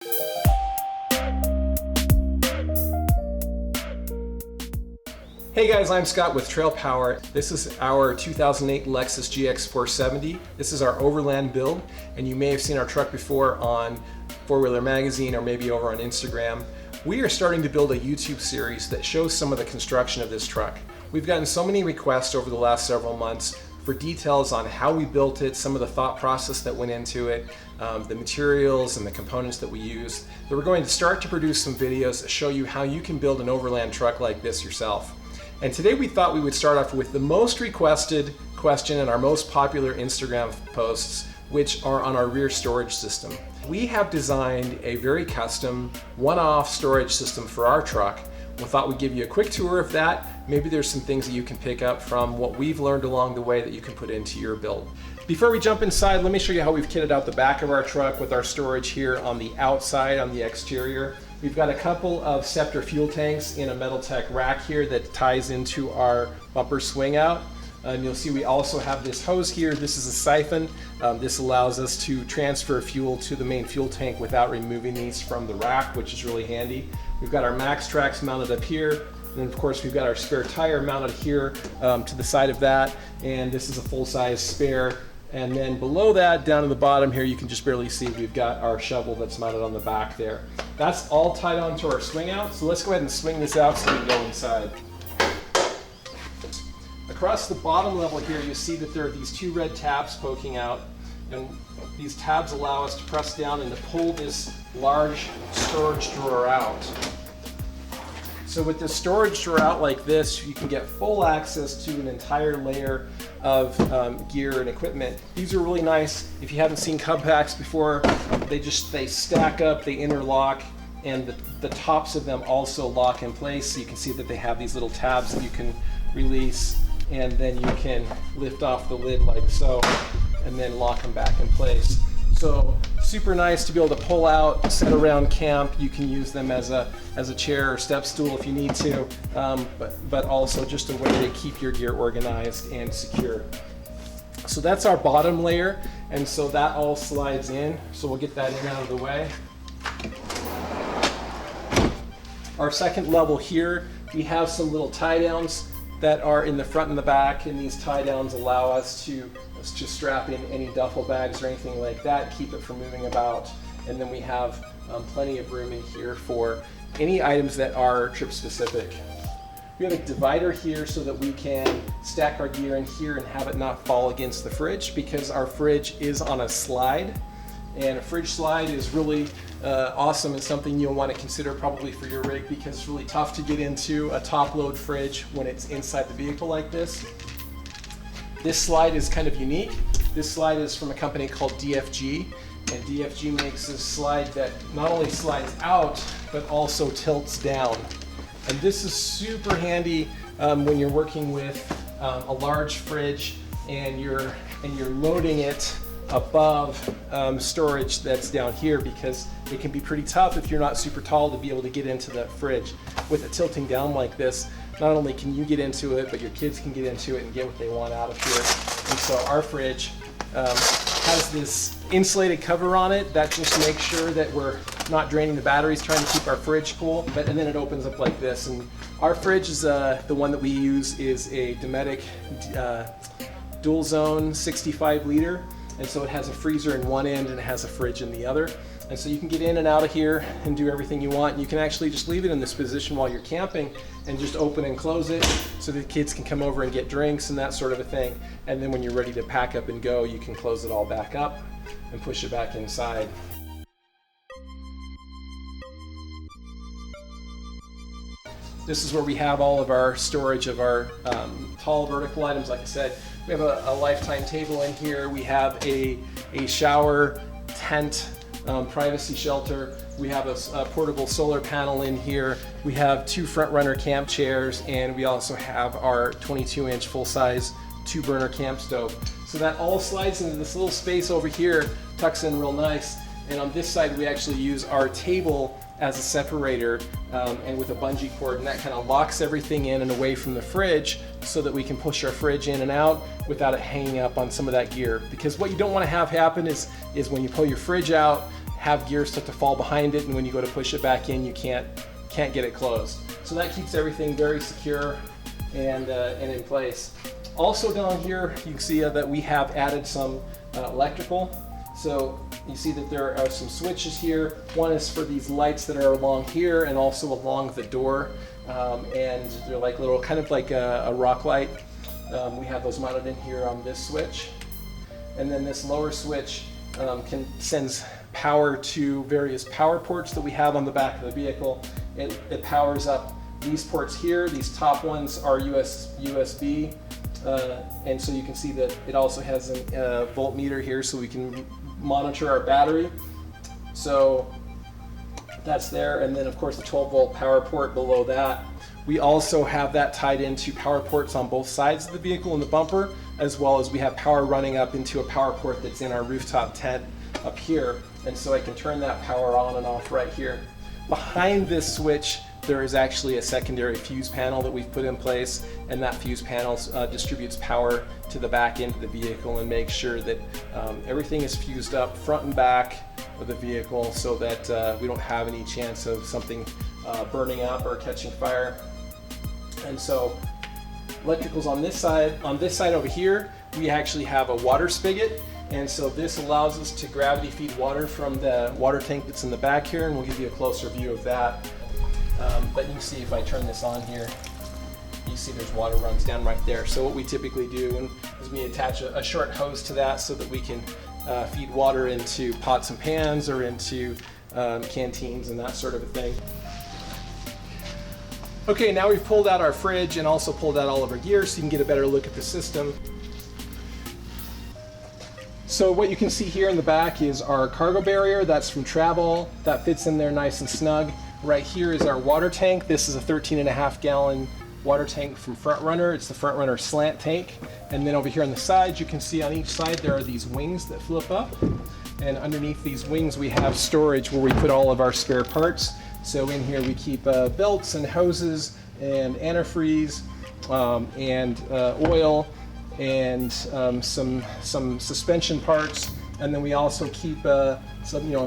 Hey guys, I'm Scott with TRAILPOWER. This is our 2008 Lexus GX470. This is our Overland build, and you may have seen our truck before on 4-Wheeler Magazine or maybe over on Instagram. We are starting to build a YouTube series that shows some of the construction of this truck. We've gotten so many requests over the last several months for details on how we built it, some of the thought process that went into it, the materials and the components that we used, that we're going to start to produce some videos that show you how you can build an Overland truck like this yourself. And today we thought we would start off with the most requested question and our most popular Instagram posts, which are on our rear storage system. We have designed a very custom, one-off storage system for our truck. We thought we'd give you a quick tour of that. Maybe there's some things that you can pick up from what we've learned along the way that you can put into your build. Before we jump inside, let me show you how we've kitted out the back of our truck with our storage here on the outside, on the exterior. We've got a couple of Scepter fuel tanks in a MetalTech rack here that ties into our bumper swing out. And you'll see we also have this hose here. This is a siphon. This allows us to transfer fuel to the main fuel tank without removing these from the rack, which is really handy. We've got our max tracks mounted up here. And then of course we've got our spare tire mounted here to the side of that. And this is a full-size spare. And then below that, down to the bottom here, you can just barely see we've got our shovel that's mounted on the back there. That's all tied onto our swing out. So let's go ahead and swing this out so we can go inside. Across the bottom level here, you see that there are these two red tabs poking out. And these tabs allow us to press down and to pull this large storage drawer out. So with this storage drawer out like this, you can get full access to an entire layer of gear and equipment. These are really nice. If you haven't seen Cub Packs before, they stack up, they interlock, and the tops of them also lock in place. So you can see that they have these little tabs that you can release, and then you can lift off the lid like so, and then lock them back in place. So super nice to be able to pull out, set around camp. You can use them as a chair or step stool if you need to, but also just a way to keep your gear organized and secure. So that's our bottom layer, and so that all slides in. So we'll get that in out of the way. Our second level here, we have some little tie downs that are in the front and the back, and these tie downs allow us to strap in any duffel bags or anything like that, keep it from moving about. And then we have plenty of room in here for any items that are trip specific. We have a divider here so that we can stack our gear in here and have it not fall against the fridge, because our fridge is on a slide. And a fridge slide is really awesome and something you'll want to consider probably for your rig, because it's really tough to get into a top load fridge when it's inside the vehicle like this. This slide is kind of unique. This slide is from a company called DFG, and DFG makes this slide that not only slides out but also tilts down. And this is super handy when you're working with a large fridge and you're loading it above storage that's down here, because it can be pretty tough if you're not super tall to be able to get into the fridge. With it tilting down like this, not only can you get into it, but your kids can get into it and get what they want out of here. And so our fridge has this insulated cover on it that just makes sure that we're not draining the batteries trying to keep our fridge cool. And then it opens up like this. And our fridge is the one that we use is a Dometic dual zone 65 liter. And so it has a freezer in one end and it has a fridge in the other. And so you can get in and out of here and do everything you want. You can actually just leave it in this position while you're camping and just open and close it so the kids can come over and get drinks and that sort of a thing. And then when you're ready to pack up and go, you can close it all back up and push it back inside. This is where we have all of our storage of our tall vertical items. Like I said, we have a lifetime table in here. We have a shower tent, privacy shelter. We have a portable solar panel in here. We have two Frontrunner camp chairs, and we also have our 22-inch full-size 2-burner camp stove. So that all slides into this little space over here, tucks in real nice. And on this side, we actually use our table as a separator and with a bungee cord, and that kind of locks everything in and away from the fridge so that we can push our fridge in and out without it hanging up on some of that gear. Because what you don't want to have happen is when you pull your fridge out have gear start to fall behind it, and when you go to push it back in, you can't get it closed. So that keeps everything very secure and in place. Also down here, you can see that we have added some electrical. So you see that there are some switches here. One is for these lights that are along here and also along the door. And they're like little, kind of like a rock light. We have those mounted in here on this switch. And then this lower switch sends power to various power ports that we have on the back of the vehicle. It powers up these ports here. These top ones are USB. And so you can see that it also has a voltmeter here, so we can monitor our battery. So that's there, and then of course the 12-volt power port below that. We also have that tied into power ports on both sides of the vehicle and the bumper, as well as we have power running up into a power port that's in our rooftop tent up here, and so I can turn that power on and off right here. Behind this switch there is actually a secondary fuse panel that we've put in place, and that fuse panel distributes power to the back end of the vehicle and makes sure that everything is fused up front and back of the vehicle, so that we don't have any chance of something burning up or catching fire. And so electricals on this side. On this side over here, we actually have a water spigot, and so this allows us to gravity feed water from the water tank that's in the back here, and we'll give you a closer view of that. But you can see if I turn this on here, you see there's water runs down right there. So what we typically do is we attach a short hose to that so that we can feed water into pots and pans or into canteens and that sort of a thing. Okay, now we've pulled out our fridge and also pulled out all of our gear so you can get a better look at the system. So what you can see here in the back is our cargo barrier. That's from TravAll. That fits in there nice and snug. Right here is our water tank. This is a 13.5 gallon water tank from Frontrunner. It's the Frontrunner Slant Tank. And then over here on the sides, you can see on each side there are these wings that flip up. And underneath these wings we have storage where we put all of our spare parts. So in here we keep belts and hoses and antifreeze and oil and some suspension parts. And then we also keep a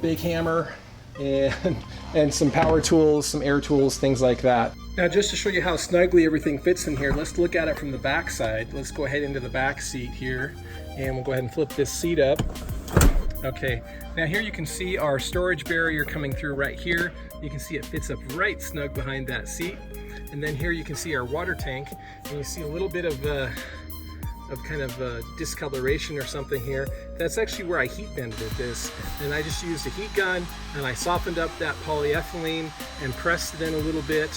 big hammer and some power tools, some air tools, things like that. Now just to show you how snugly everything fits in here, let's look at it from the back side. Let's go ahead into the back seat here, and we'll go ahead and flip this seat up. Okay, now here you can see our storage barrier coming through right here. You can see it fits up right snug behind that seat. And then here you can see our water tank, and you see a little bit of kind of discoloration or something here. That's actually where I heat bended this, and I just used a heat gun and I softened up that polyethylene and pressed it in a little bit,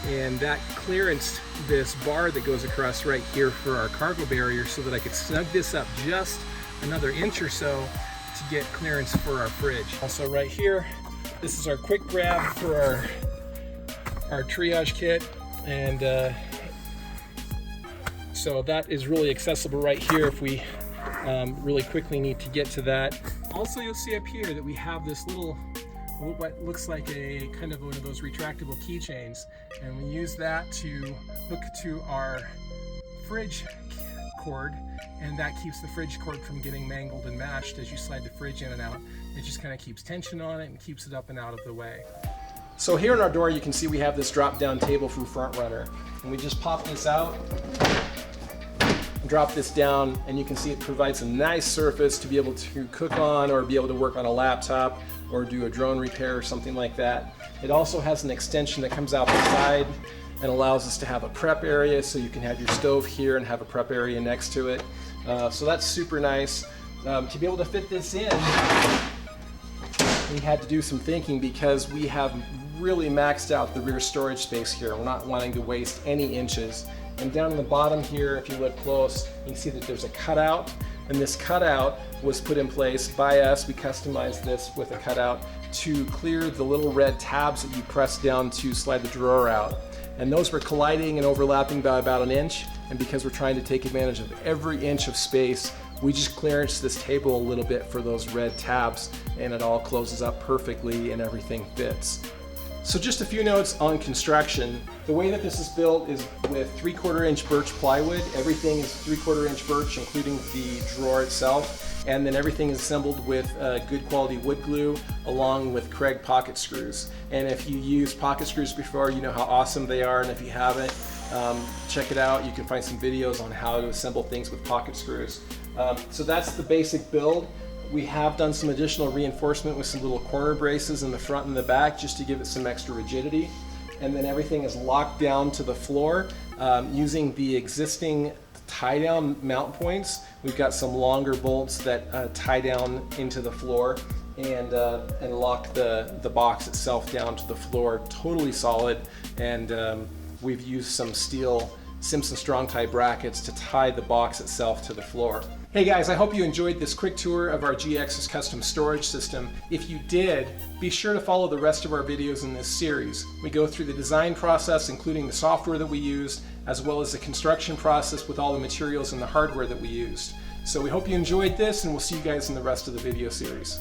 and that clearanced this bar that goes across right here for our cargo barrier so that I could snug this up just another inch or so to get clearance for our fridge. Also right here, this is our quick grab for our triage kit, and so that is really accessible right here if we really quickly need to get to that. Also, you'll see up here that we have this little, what looks like a kind of one of those retractable keychains, and we use that to hook to our fridge cord, and that keeps the fridge cord from getting mangled and mashed as you slide the fridge in and out. It just kind of keeps tension on it and keeps it up and out of the way. So here in our door you can see we have this drop down table from Frontrunner, and we just pop this out, drop this down, and you can see it provides a nice surface to be able to cook on or be able to work on a laptop or do a drone repair or something like that. It also has an extension that comes out the side and allows us to have a prep area, so you can have your stove here and have a prep area next to it. So that's super nice. To be able to fit this in, we had to do some thinking because we have really maxed out the rear storage space here. We're not wanting to waste any inches. And down in the bottom here, if you look close, you can see that there's a cutout, and this cutout was put in place by us. We customized this with a cutout to clear the little red tabs that you press down to slide the drawer out. And those were colliding and overlapping by about an inch, and because we're trying to take advantage of every inch of space, we just clearanced this table a little bit for those red tabs, and it all closes up perfectly and everything fits. So just a few notes on construction. The way that this is built is with 3/4 inch birch plywood. Everything is 3/4 inch birch, including the drawer itself. And then everything is assembled with good quality wood glue along with Kreg pocket screws. And if you used pocket screws before, you know how awesome they are. And if you haven't, check it out. You can find some videos on how to assemble things with pocket screws. So that's the basic build. We have done some additional reinforcement with some little corner braces in the front and the back just to give it some extra rigidity. And then everything is locked down to the floor using the existing tie down mount points. We've got some longer bolts that tie down into the floor and lock the box itself down to the floor, totally solid. And we've used some steel Simpson strong tie brackets to tie the box itself to the floor. Hey guys, I hope you enjoyed this quick tour of our GX's custom storage system. If you did, be sure to follow the rest of our videos in this series. We go through the design process, including the software that we used, as well as the construction process with all the materials and the hardware that we used. So we hope you enjoyed this, and we'll see you guys in the rest of the video series.